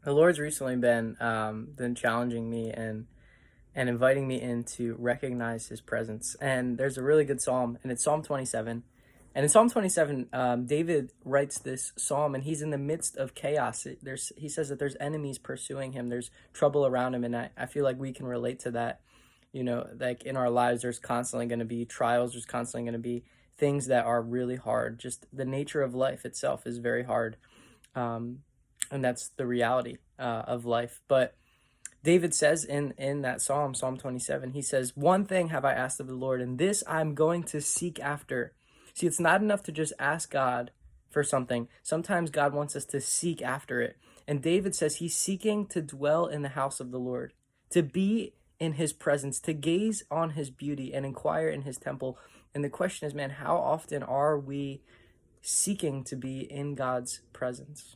The Lord's recently been challenging me and inviting me in to recognize His presence. And there's a really good psalm, and it's Psalm 27. And in Psalm 27, David writes this psalm, and he's in the midst of chaos. He says that there's enemies pursuing him, there's trouble around him, and I feel like we can relate to that. You know, like in our lives, there's constantly going to be trials, there's constantly going to be things that are really hard. Just the nature of life itself is very hard. Um, and that's the reality of life. But David says in that psalm, Psalm 27, he says, "One thing have I asked of the Lord, and this I'm going to seek after." See, it's not enough to just ask God for something. Sometimes God wants us to seek after it. And David says he's seeking to dwell in the house of the Lord, to be in his presence, to gaze on his beauty and inquire in his temple. And the question is, man, how often are we seeking to be in God's presence?